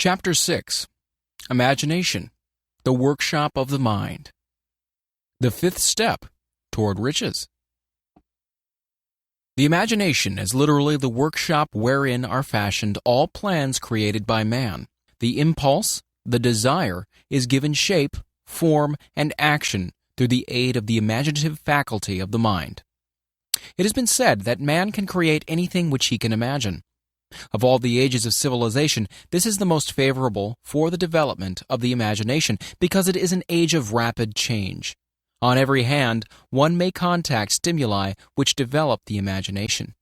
Chapter 6. Imagination, the workshop of the mind. The fifth step toward riches. The imagination is literally the workshop wherein are fashioned all plans created by man. The impulse, the desire, is given shape, form, and action through the aid of the imaginative faculty of the mind. It has been said that man can create anything which he can imagine. Of all the ages of civilization, this is the most favorable for the development of the imagination because it is an age of rapid change. On every hand, one may contact stimuli which develop the imagination.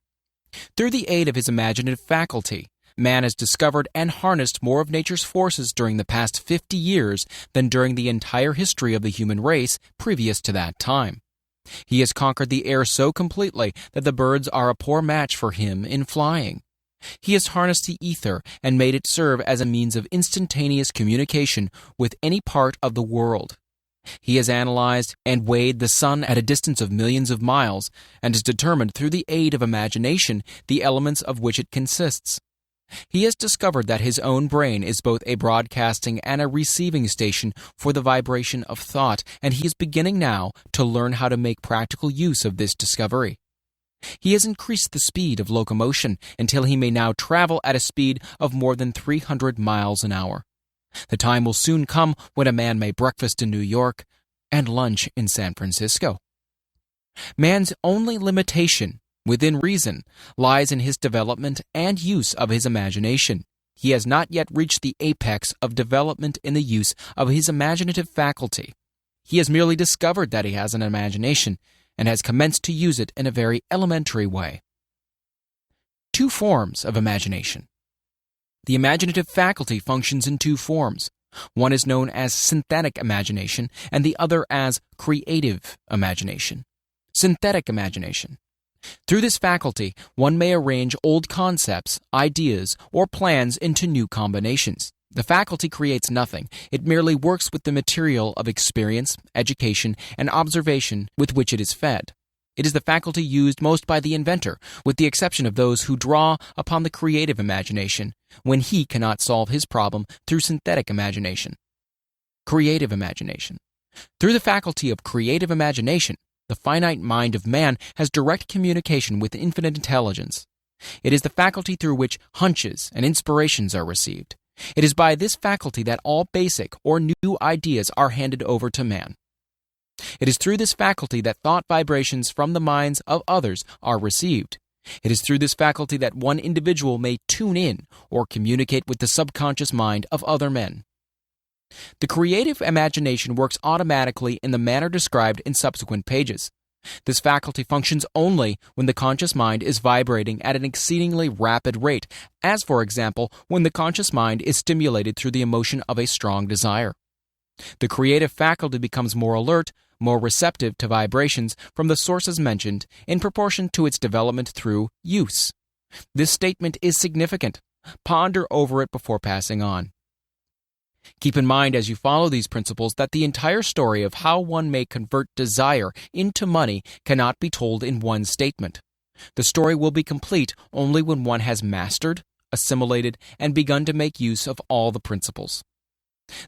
Through the aid of his imaginative faculty, man has discovered and harnessed more of nature's forces during the past 50 years than during the entire history of the human race previous to that time. He has conquered the air so completely that the birds are a poor match for him in flying. He has harnessed the ether and made it serve as a means of instantaneous communication with any part of the world. He has analyzed and weighed the sun at a distance of millions of miles and has determined through the aid of imagination the elements of which it consists. He has discovered that his own brain is both a broadcasting and a receiving station for the vibration of thought, and he is beginning now to learn how to make practical use of this discovery. He has increased the speed of locomotion until he may now travel at a speed of more than 300 miles an hour. The time will soon come when a man may breakfast in New York and lunch in San Francisco. Man's only limitation, within reason, lies in his development and use of his imagination. He has not yet reached the apex of development in the use of his imaginative faculty. He has merely discovered that he has an imagination and has commenced to use it in a very elementary way. Two forms of imagination. The imaginative faculty functions in two forms. One is known as synthetic imagination, and the other as creative imagination. Synthetic imagination. Through this faculty, one may arrange old concepts, ideas, or plans into new combinations. The faculty creates nothing. It merely works with the material of experience, education, and observation with which it is fed. It is the faculty used most by the inventor, with the exception of those who draw upon the creative imagination when he cannot solve his problem through synthetic imagination. Creative imagination. Through the faculty of creative imagination, the finite mind of man has direct communication with infinite intelligence. It is the faculty through which hunches and inspirations are received. It is by this faculty that all basic or new ideas are handed over to man. It is through this faculty that thought vibrations from the minds of others are received. It is through this faculty that one individual may tune in or communicate with the subconscious mind of other men. The creative imagination works automatically in the manner described in subsequent pages. This faculty functions only when the conscious mind is vibrating at an exceedingly rapid rate, as for example, when the conscious mind is stimulated through the emotion of a strong desire. The creative faculty becomes more alert, more receptive to vibrations from the sources mentioned in proportion to its development through use. This statement is significant. Ponder over it before passing on. Keep in mind as you follow these principles that the entire story of how one may convert desire into money cannot be told in one statement. The story will be complete only when one has mastered, assimilated, and begun to make use of all the principles.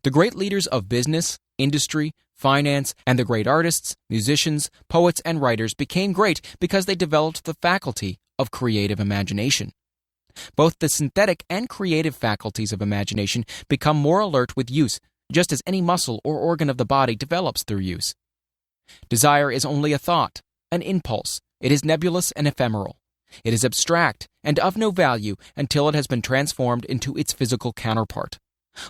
The great leaders of business, industry, finance, and the great artists, musicians, poets, and writers became great because they developed the faculty of creative imagination. Both the synthetic and creative faculties of imagination become more alert with use, just as any muscle or organ of the body develops through use. Desire is only a thought, an impulse. It is nebulous and ephemeral. It is abstract and of no value until it has been transformed into its physical counterpart.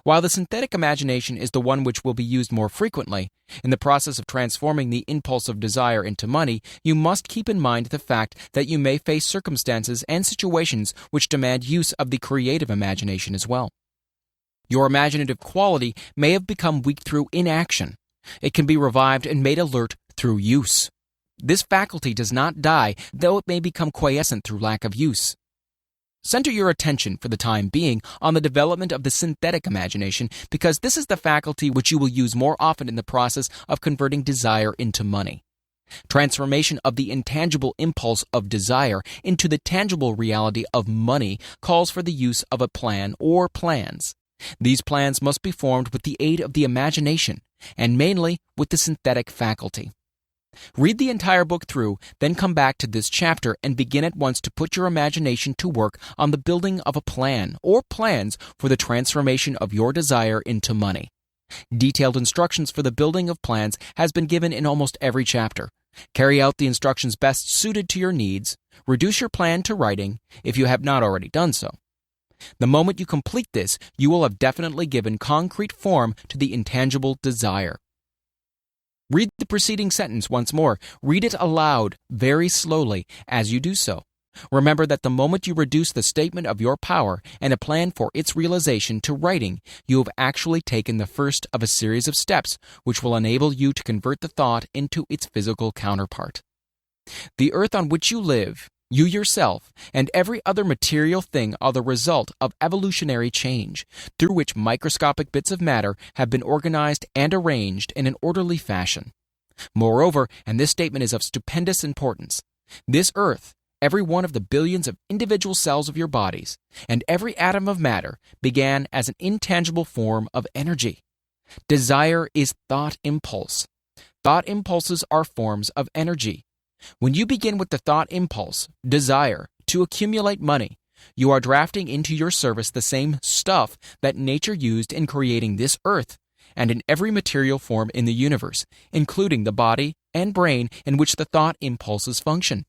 While the synthetic imagination is the one which will be used more frequently, in the process of transforming the impulse of desire into money, you must keep in mind the fact that you may face circumstances and situations which demand use of the creative imagination as well. Your imaginative quality may have become weak through inaction. It can be revived and made alert through use. This faculty does not die, though it may become quiescent through lack of use. Center your attention for the time being on the development of the synthetic imagination because this is the faculty which you will use more often in the process of converting desire into money. Transformation of the intangible impulse of desire into the tangible reality of money calls for the use of a plan or plans. These plans must be formed with the aid of the imagination, and mainly with the synthetic faculty. Read the entire book through, then come back to this chapter and begin at once to put your imagination to work on the building of a plan or plans for the transformation of your desire into money. Detailed instructions for the building of plans has been given in almost every chapter. Carry out the instructions best suited to your needs. Reduce your plan to writing if you have not already done so. The moment you complete this, you will have definitely given concrete form to the intangible desire. Read the preceding sentence once more. Read it aloud, very slowly, as you do so. Remember that the moment you reduce the statement of your power and a plan for its realization to writing, you have actually taken the first of a series of steps which will enable you to convert the thought into its physical counterpart. The earth on which you live, you yourself, and every other material thing are the result of evolutionary change, through which microscopic bits of matter have been organized and arranged in an orderly fashion. Moreover, and this statement is of stupendous importance, this earth, every one of the billions of individual cells of your bodies, and every atom of matter began as an intangible form of energy. Desire is thought impulse. Thought impulses are forms of energy. When you begin with the thought impulse, desire, to accumulate money, you are drafting into your service the same stuff that nature used in creating this earth and in every material form in the universe, including the body and brain in which the thought impulses function.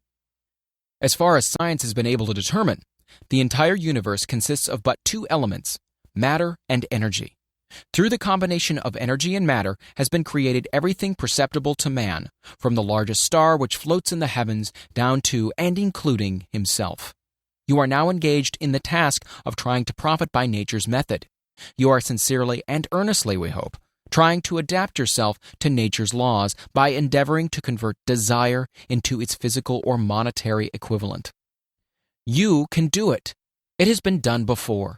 As far as science has been able to determine, the entire universe consists of but two elements, matter and energy. Through the combination of energy and matter has been created everything perceptible to man, from the largest star which floats in the heavens down to and including himself. You are now engaged in the task of trying to profit by nature's method. You are sincerely and earnestly, we hope, trying to adapt yourself to nature's laws by endeavoring to convert desire into its physical or monetary equivalent. You can do it. It has been done before.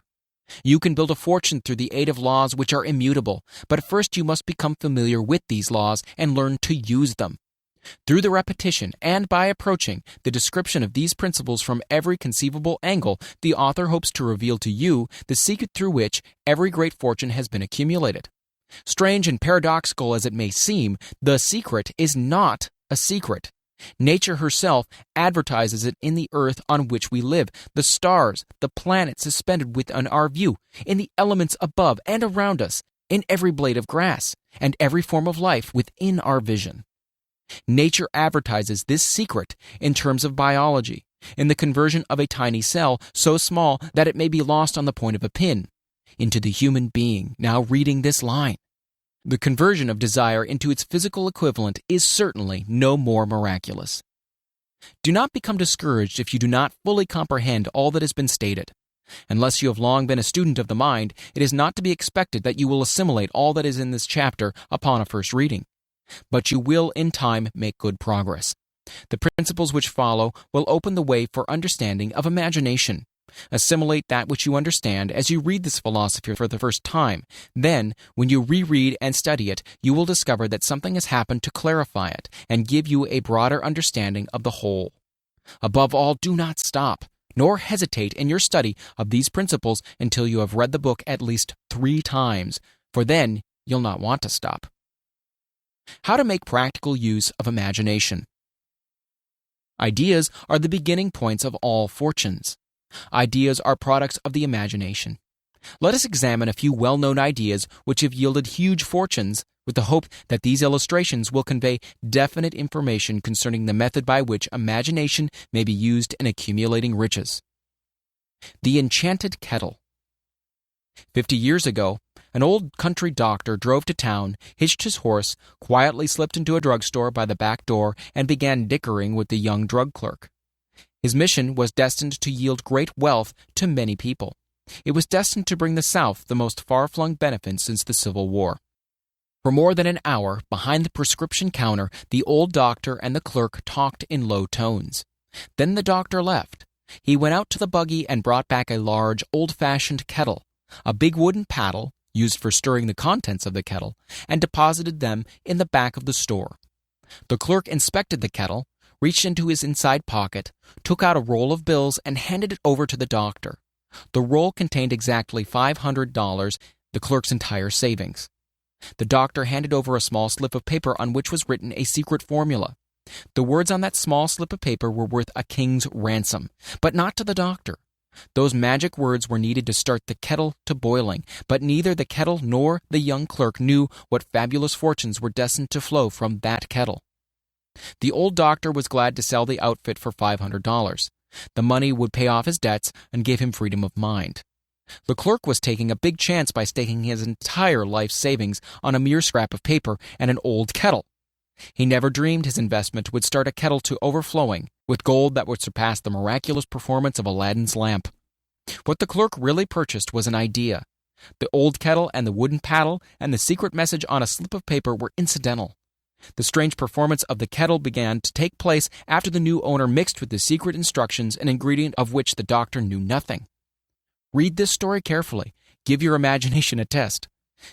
You can build a fortune through the aid of laws which are immutable, but first you must become familiar with these laws and learn to use them. Through the repetition and by approaching the description of these principles from every conceivable angle, the author hopes to reveal to you the secret through which every great fortune has been accumulated. Strange and paradoxical as it may seem, the secret is not a secret. Nature herself advertises it in the earth on which we live, the stars, the planets suspended within our view, in the elements above and around us, in every blade of grass, and every form of life within our vision. Nature advertises this secret in terms of biology, in the conversion of a tiny cell so small that it may be lost on the point of a pin, into the human being now reading this line. The conversion of desire into its physical equivalent is certainly no more miraculous. Do not become discouraged if you do not fully comprehend all that has been stated. Unless you have long been a student of the mind, it is not to be expected that you will assimilate all that is in this chapter upon a first reading. But you will in time make good progress. The principles which follow will open the way for understanding of imagination. Assimilate that which you understand as you read this philosophy for the first time. Then, when you reread and study it, you will discover that something has happened to clarify it and give you a broader understanding of the whole. Above all, do not stop, nor hesitate in your study of these principles until you have read the book at least 3 times, for then you'll not want to stop. How to make practical use of imagination. Ideas are the beginning points of all fortunes. Ideas are products of the imagination. Let us examine a few well-known ideas which have yielded huge fortunes with the hope that these illustrations will convey definite information concerning the method by which imagination may be used in accumulating riches. The enchanted kettle. 50 years ago, an old country doctor drove to town, hitched his horse, quietly slipped into a drugstore by the back door, and began dickering with the young drug clerk. His mission was destined to yield great wealth to many people. It was destined to bring the South the most far-flung benefit since the Civil War. For more than an hour, behind the prescription counter, the old doctor and the clerk talked in low tones. Then the doctor left. He went out to the buggy and brought back a large, old-fashioned kettle, a big wooden paddle, used for stirring the contents of the kettle, and deposited them in the back of the store. The clerk inspected the kettle, reached into his inside pocket, took out a roll of bills, and handed it over to the doctor, The roll contained exactly $500, the clerk's entire savings. The doctor handed over a small slip of paper on which was written a secret formula. The words on that small slip of paper were worth a king's ransom, but not to the doctor. Those magic words were needed to start the kettle to boiling, but neither the kettle nor the young clerk knew what fabulous fortunes were destined to flow from that kettle. The old doctor was glad to sell the outfit for $500. The money would pay off his debts and give him freedom of mind. The clerk was taking a big chance by staking his entire life savings on a mere scrap of paper and an old kettle. He never dreamed his investment would start a kettle to overflowing with gold that would surpass the miraculous performance of Aladdin's lamp. What the clerk really purchased was an idea. The old kettle and the wooden paddle and the secret message on a slip of paper were incidental. The strange performance of the kettle began to take place after the new owner mixed with the secret instructions an ingredient of which the doctor knew nothing. Read this story carefully. Give your imagination a test.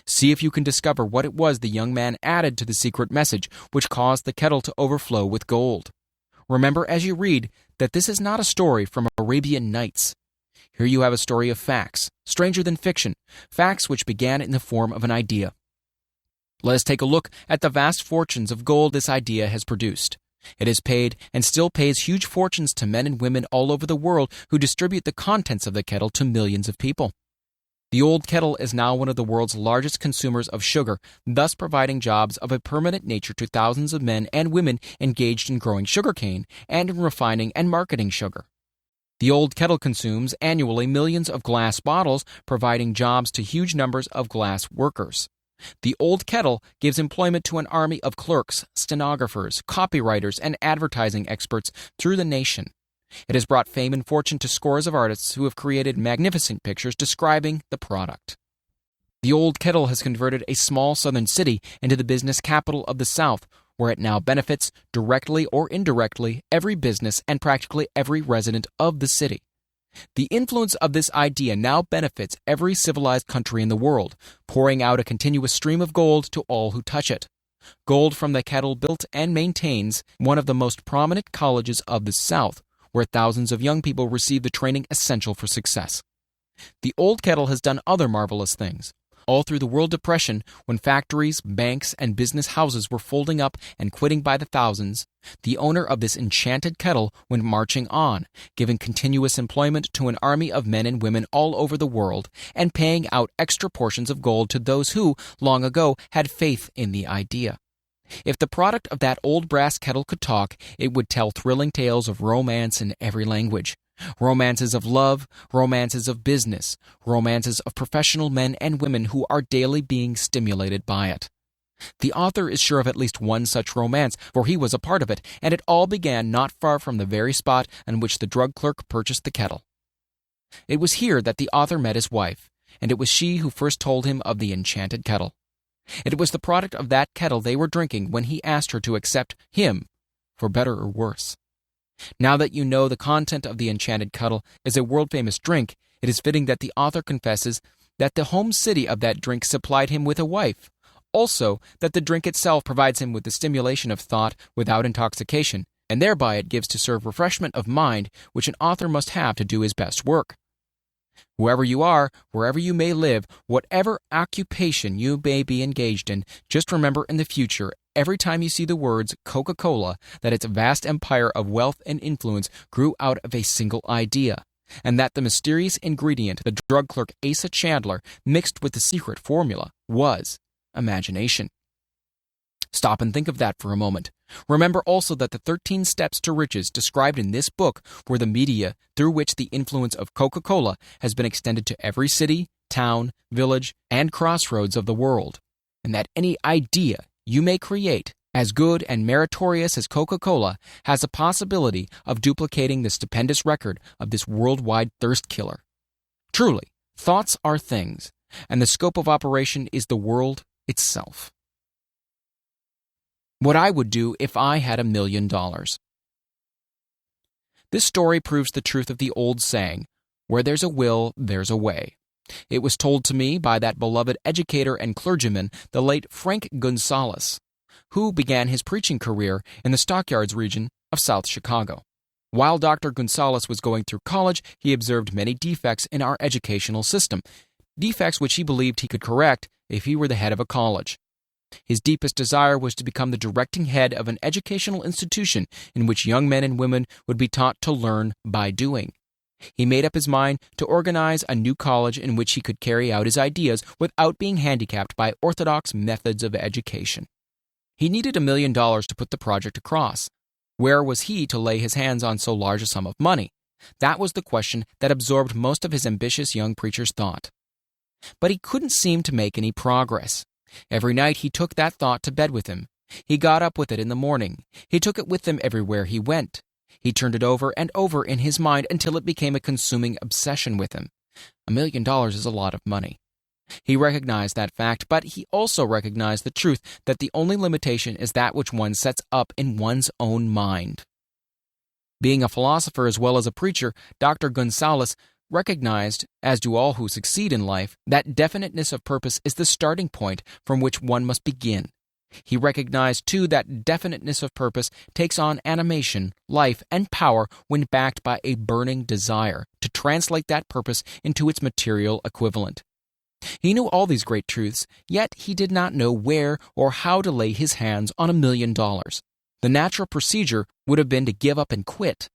See if you can discover what it was the young man added to the secret message which caused the kettle to overflow with gold. Remember as you read that this is not a story from Arabian Nights. Here you have a story of facts, stranger than fiction, facts which began in the form of an idea. Let us take a look at the vast fortunes of gold this idea has produced. It has paid and still pays huge fortunes to men and women all over the world who distribute the contents of the kettle to millions of people. The old kettle is now one of the world's largest consumers of sugar, thus providing jobs of a permanent nature to thousands of men and women engaged in growing sugarcane and in refining and marketing sugar. The old kettle consumes annually millions of glass bottles, providing jobs to huge numbers of glass workers. The old kettle gives employment to an army of clerks, stenographers, copywriters, and advertising experts through the nation. It has brought fame and fortune to scores of artists who have created magnificent pictures describing the product. The old kettle has converted a small southern city into the business capital of the South, where it now benefits, directly or indirectly, every business and practically every resident of the city. The influence of this idea now benefits every civilized country in the world, pouring out a continuous stream of gold to all who touch it. Gold from the kettle built and maintains one of the most prominent colleges of the South, where thousands of young people receive the training essential for success. The old kettle has done other marvelous things. All through the World Depression, when factories, banks, and business houses were folding up and quitting by the thousands, the owner of this enchanted kettle went marching on, giving continuous employment to an army of men and women all over the world, and paying out extra portions of gold to those who, long ago, had faith in the idea. If the product of that old brass kettle could talk, it would tell thrilling tales of romance in every language. Romances of love, romances of business, romances of professional men and women who are daily being stimulated by it. The author is sure of at least one such romance, for he was a part of it, and it all began not far from the very spot on which the drug clerk purchased the kettle. It was here that the author met his wife, and it was she who first told him of the enchanted kettle. It was the product of that kettle they were drinking when he asked her to accept him, for better or worse. Now that you know the content of the enchanted kettle is a world-famous drink, it is fitting that the author confesses that the home city of that drink supplied him with a wife. Also, that the drink itself provides him with the stimulation of thought without intoxication, and thereby it gives to serve refreshment of mind which an author must have to do his best work. Whoever you are, wherever you may live, whatever occupation you may be engaged in, just remember in the future, every time you see the words Coca-Cola, that its vast empire of wealth and influence grew out of a single idea, and that the mysterious ingredient the drug clerk Asa Chandler mixed with the secret formula was imagination. Stop and think of that for a moment. Remember also that the 13 steps to riches described in this book were the media through which the influence of Coca-Cola has been extended to every city, town, village, and crossroads of the world, and that any idea you may create, as good and meritorious as Coca-Cola, has a possibility of duplicating the stupendous record of this worldwide thirst killer. Truly, thoughts are things, and the scope of operation is the world itself. What I would do if I had $1 million. This story proves the truth of the old saying, where there's a will, there's a way. It was told to me by that beloved educator and clergyman, the late Frank Gonzalez, who began his preaching career in the Stockyards region of South Chicago. While Dr. Gonzalez was going through college, he observed many defects in our educational system, defects which he believed he could correct if he were the head of a college. His deepest desire was to become the directing head of an educational institution in which young men and women would be taught to learn by doing. He made up his mind to organize a new college in which he could carry out his ideas without being handicapped by orthodox methods of education. He needed $1 million to put the project across. Where was he to lay his hands on so large a sum of money? That was the question that absorbed most of his ambitious young preacher's thought. But he couldn't seem to make any progress. Every night he took that thought to bed with him. He got up with it in the morning. He took it with him everywhere he went. He turned it over and over in his mind until it became a consuming obsession with him. $1 million is a lot of money. He recognized that fact, but he also recognized the truth that the only limitation is that which one sets up in one's own mind. Being a philosopher as well as a preacher, Dr. Gonzalez recognized, as do all who succeed in life, that definiteness of purpose is the starting point from which one must begin. He recognized, too, that definiteness of purpose takes on animation, life, and power when backed by a burning desire to translate that purpose into its material equivalent. He knew all these great truths, yet he did not know where or how to lay his hands on $1 million. The natural procedure would have been to give up and quit.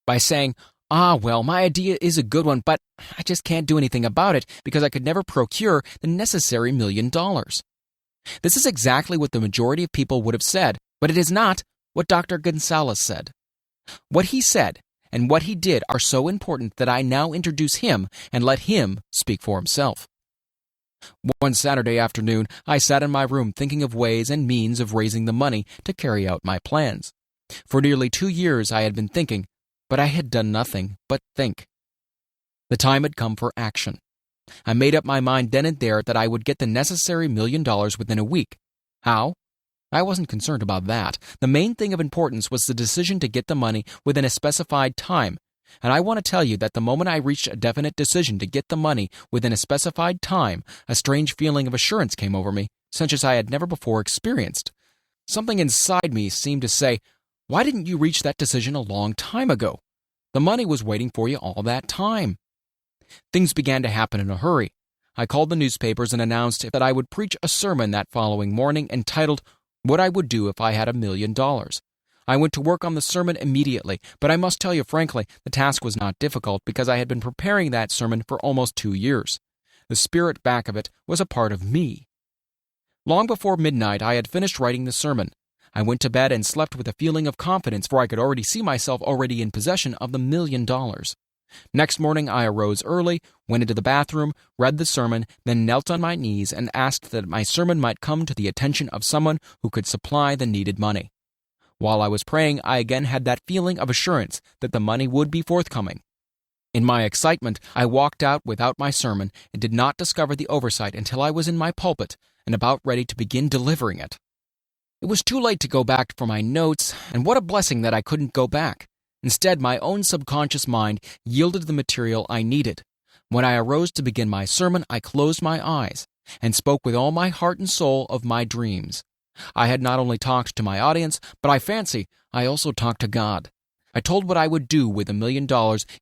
By saying, well, my idea is a good one, but I just can't do anything about it because I could never procure the necessary $1 million. This is exactly what the majority of people would have said, but it is not what Dr. Gonzalez said. What he said and what he did are so important that I now introduce him and let him speak for himself. One Saturday afternoon, I sat in my room thinking of ways and means of raising the money to carry out my plans. For nearly 2 years I had been thinking, but I had done nothing but think. The time had come for action. I made up my mind then and there that I would get the necessary $1 million within a week. How? I wasn't concerned about that. The main thing of importance was the decision to get the money within a specified time. And I want to tell you that the moment I reached a definite decision to get the money within a specified time, a strange feeling of assurance came over me, such as I had never before experienced. Something inside me seemed to say, "Why didn't you reach that decision a long time ago? The money was waiting for you all that time." Things began to happen in a hurry. I called the newspapers and announced that I would preach a sermon that following morning entitled, "What I Would Do If I Had $1 Million." I went to work on the sermon immediately, but I must tell you frankly, the task was not difficult because I had been preparing that sermon for almost 2 years. The spirit back of it was a part of me. Long before midnight, I had finished writing the sermon. I went to bed and slept with a feeling of confidence, for I could already see myself already in possession of the $1 million. Next morning, I arose early, went into the bathroom, read the sermon, then knelt on my knees and asked that my sermon might come to the attention of someone who could supply the needed money. While I was praying, I again had that feeling of assurance that the money would be forthcoming. In my excitement, I walked out without my sermon and did not discover the oversight until I was in my pulpit and about ready to begin delivering it. It was too late to go back for my notes, and what a blessing that I couldn't go back. Instead, my own subconscious mind yielded the material I needed. When I arose to begin my sermon, I closed my eyes and spoke with all my heart and soul of my dreams. I had not only talked to my audience, but I fancy I also talked to God. I told what I would do with $1 million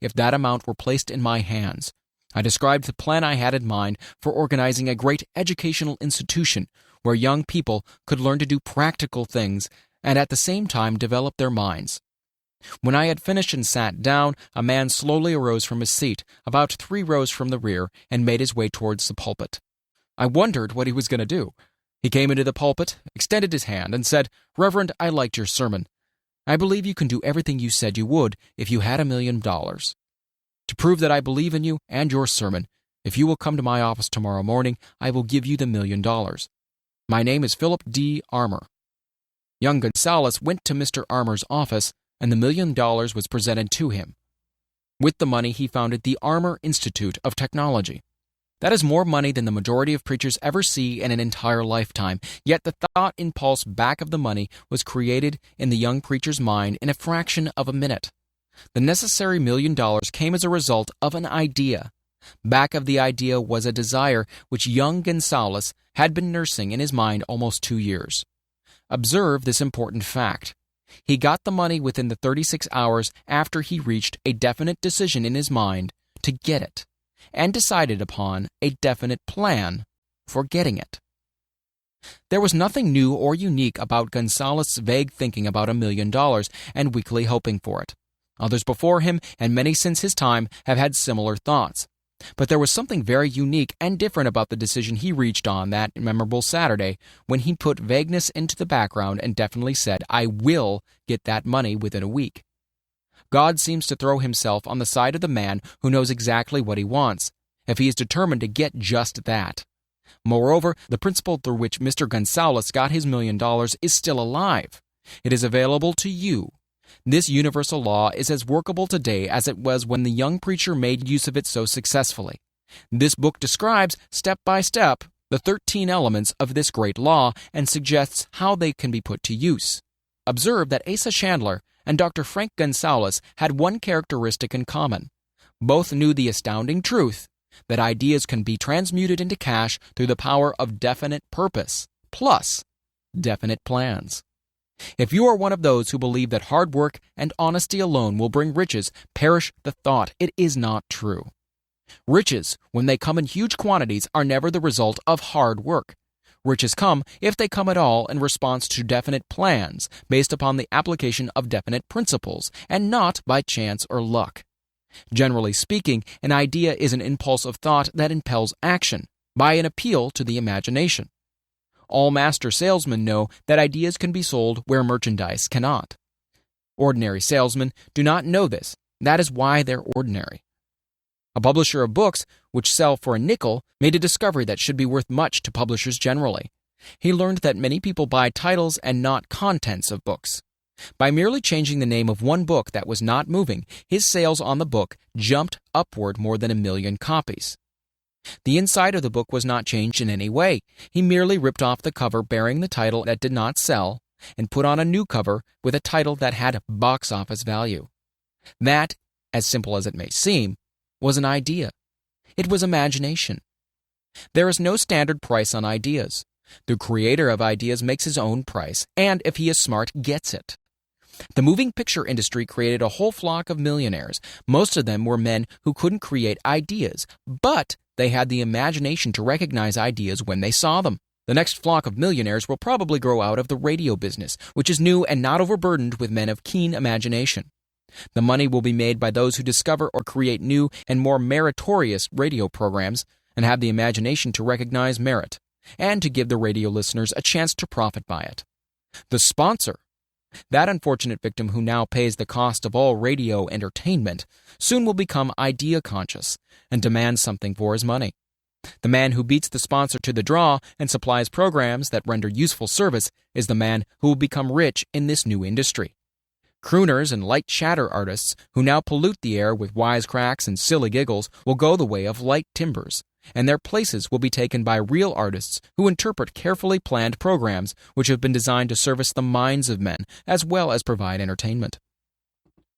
if that amount were placed in my hands. I described the plan I had in mind for organizing a great educational institution where young people could learn to do practical things and at the same time develop their minds. When I had finished and sat down, a man slowly arose from his seat, about 3 rows from the rear, and made his way towards the pulpit. I wondered what he was going to do. He came into the pulpit, extended his hand, and said, "Reverend, I liked your sermon. I believe you can do everything you said you would if you had $1 million. To prove that I believe in you and your sermon, if you will come to my office tomorrow morning, I will give you the $1 million. My name is Philip D. Armour." Young Gonzalez went to Mr. Armour's office, and the $1 million was presented to him. With the money, he founded the Armour Institute of Technology. That is more money than the majority of preachers ever see in an entire lifetime, yet the thought impulse back of the money was created in the young preacher's mind in a fraction of a minute. The necessary $1 million came as a result of an idea. Back of the idea was a desire which young Gonzalez had been nursing in his mind almost 2 years. Observe this important fact. He got the money within the 36 hours after he reached a definite decision in his mind to get it, and decided upon a definite plan for getting it. There was nothing new or unique about Gonzalez's vague thinking about $1 million and weakly hoping for it. Others before him, and many since his time, have had similar thoughts. But there was something very unique and different about the decision he reached on that memorable Saturday when he put vagueness into the background and definitely said, "I will get that money within a week." God seems to throw himself on the side of the man who knows exactly what he wants, if he is determined to get just that. Moreover, the principle through which Mr. Gonzalez got his $1 million is still alive. It is available to you. This universal law is as workable today as it was when the young preacher made use of it so successfully. This book describes, step by step, the 13 elements of this great law and suggests how they can be put to use. Observe that Asa Chandler and Dr. Frank Gonzalez had one characteristic in common. Both knew the astounding truth that ideas can be transmuted into cash through the power of definite purpose, plus definite plans. If you are one of those who believe that hard work and honesty alone will bring riches, perish the thought. It is not true. Riches, when they come in huge quantities, are never the result of hard work. Riches come, if they come at all, in response to definite plans based upon the application of definite principles, and not by chance or luck. Generally speaking, an idea is an impulse of thought that impels action by an appeal to the imagination. All master salesmen know that ideas can be sold where merchandise cannot. Ordinary salesmen do not know this. That is why they're ordinary. A publisher of books, which sell for a nickel, made a discovery that should be worth much to publishers generally. He learned that many people buy titles and not contents of books. By merely changing the name of one book that was not moving, his sales on the book jumped upward more than 1 million copies. The inside of the book was not changed in any way. He merely ripped off the cover bearing the title that did not sell and put on a new cover with a title that had box office value. That, as simple as it may seem, was an idea. It was imagination. There is no standard price on ideas. The creator of ideas makes his own price, and if he is smart, gets it. The moving picture industry created a whole flock of millionaires. Most of them were men who couldn't create ideas, but they had the imagination to recognize ideas when they saw them. The next flock of millionaires will probably grow out of the radio business, which is new and not overburdened with men of keen imagination. The money will be made by those who discover or create new and more meritorious radio programs and have the imagination to recognize merit, and to give the radio listeners a chance to profit by it. The sponsor, that unfortunate victim who now pays the cost of all radio entertainment, soon will become idea-conscious and demand something for his money. The man who beats the sponsor to the draw and supplies programs that render useful service is the man who will become rich in this new industry. Crooners and light chatter artists who now pollute the air with wisecracks and silly giggles will go the way of light timbers, and their places will be taken by real artists who interpret carefully planned programs which have been designed to service the minds of men as well as provide entertainment.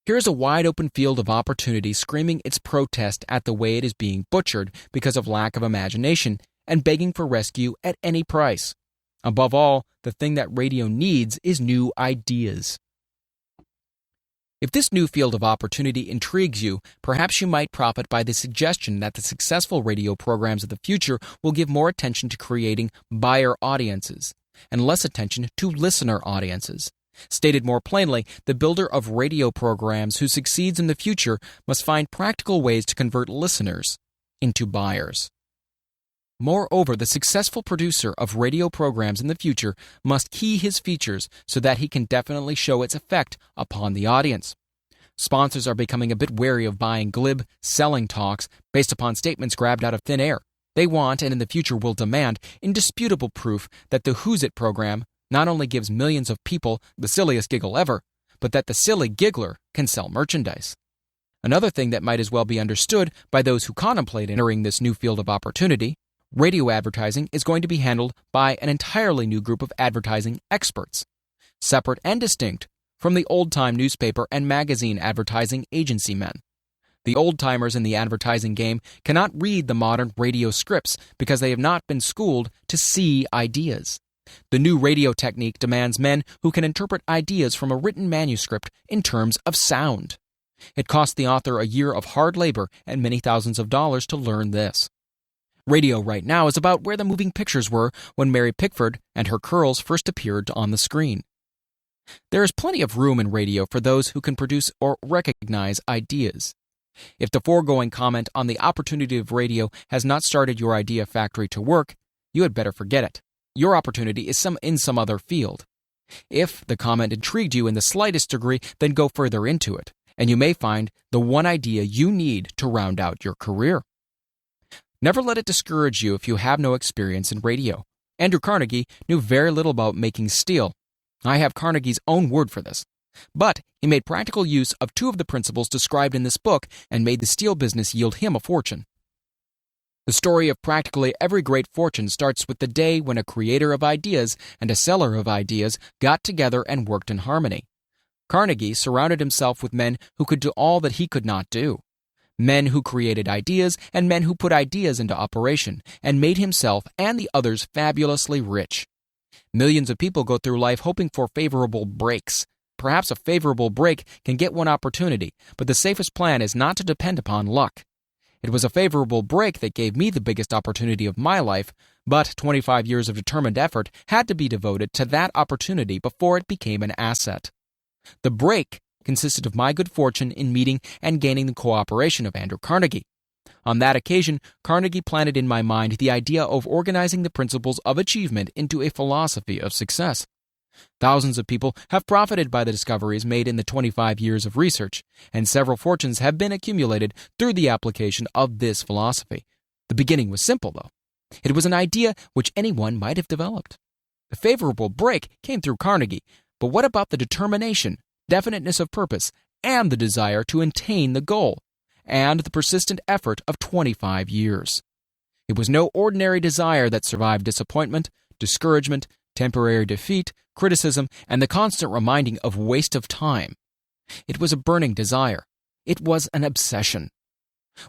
Here is a wide-open field of opportunity screaming its protest at the way it is being butchered because of lack of imagination and begging for rescue at any price. Above all, the thing that radio needs is new ideas. If this new field of opportunity intrigues you, perhaps you might profit by the suggestion that the successful radio programs of the future will give more attention to creating buyer audiences and less attention to listener audiences. Stated more plainly, the builder of radio programs who succeeds in the future must find practical ways to convert listeners into buyers. Moreover, the successful producer of radio programs in the future must key his features so that he can definitely show its effect upon the audience. Sponsors are becoming a bit wary of buying glib, selling talks based upon statements grabbed out of thin air. They want, and in the future will demand, indisputable proof that the Who's It program not only gives millions of people the silliest giggle ever, but that the silly giggler can sell merchandise. Another thing that might as well be understood by those who contemplate entering this new field of opportunity: radio advertising is going to be handled by an entirely new group of advertising experts, separate and distinct from the old-time newspaper and magazine advertising agency men. The old-timers in the advertising game cannot read the modern radio scripts because they have not been schooled to see ideas. The new radio technique demands men who can interpret ideas from a written manuscript in terms of sound. It cost the author a year of hard labor and many thousands of dollars to learn this. Radio right now is about where the moving pictures were when Mary Pickford and her curls first appeared on the screen. There is plenty of room in radio for those who can produce or recognize ideas. If the foregoing comment on the opportunity of radio has not started your idea factory to work, you had better forget it. Your opportunity is in some other field. If the comment intrigued you in the slightest degree, then go further into it, and you may find the one idea you need to round out your career. Never let it discourage you if you have no experience in radio. Andrew Carnegie knew very little about making steel. I have Carnegie's own word for this. But he made practical use of two of the principles described in this book and made the steel business yield him a fortune. The story of practically every great fortune starts with the day when a creator of ideas and a seller of ideas got together and worked in harmony. Carnegie surrounded himself with men who could do all that he could not do. Men who created ideas and men who put ideas into operation and made himself and the others fabulously rich. Millions of people go through life hoping for favorable breaks. Perhaps a favorable break can get one opportunity, but the safest plan is not to depend upon luck. It was a favorable break that gave me the biggest opportunity of my life, but 25 years of determined effort had to be devoted to that opportunity before it became an asset. The break consisted of my good fortune in meeting and gaining the cooperation of Andrew Carnegie. On that occasion, Carnegie planted in my mind the idea of organizing the principles of achievement into a philosophy of success. Thousands of people have profited by the discoveries made in the 25 years of research, and several fortunes have been accumulated through the application of this philosophy. The beginning was simple, though. It was an idea which anyone might have developed. The favorable break came through Carnegie, but what about the determination, definiteness of purpose, and the desire to attain the goal, and the persistent effort of 25 years? It was no ordinary desire that survived disappointment, discouragement, temporary defeat, criticism, and the constant reminding of waste of time. It was a burning desire. It was an obsession.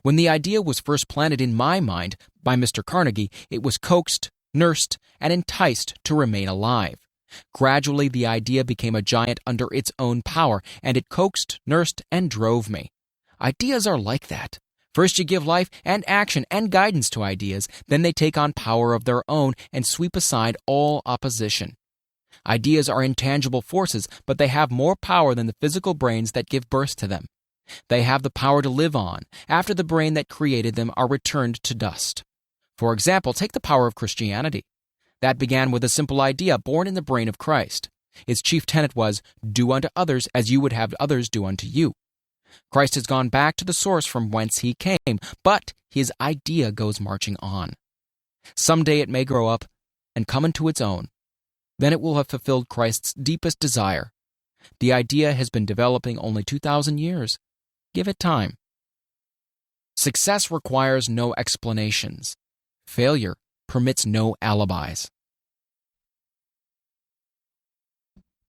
When the idea was first planted in my mind by Mr. Carnegie, it was coaxed, nursed, and enticed to remain alive. Gradually, the idea became a giant under its own power, and it coaxed, nursed, and drove me. Ideas are like that. First you give life and action and guidance to ideas, then they take on power of their own and sweep aside all opposition. Ideas are intangible forces, but they have more power than the physical brains that give birth to them. They have the power to live on after the brain that created them are returned to dust. For example, take the power of Christianity. That began with a simple idea born in the brain of Christ. Its chief tenet was, do unto others as you would have others do unto you. Christ has gone back to the source from whence he came, but his idea goes marching on. Someday it may grow up and come into its own. Then it will have fulfilled Christ's deepest desire. The idea has been developing only 2,000 years. Give it time. Success requires no explanations. Failure permits no alibis.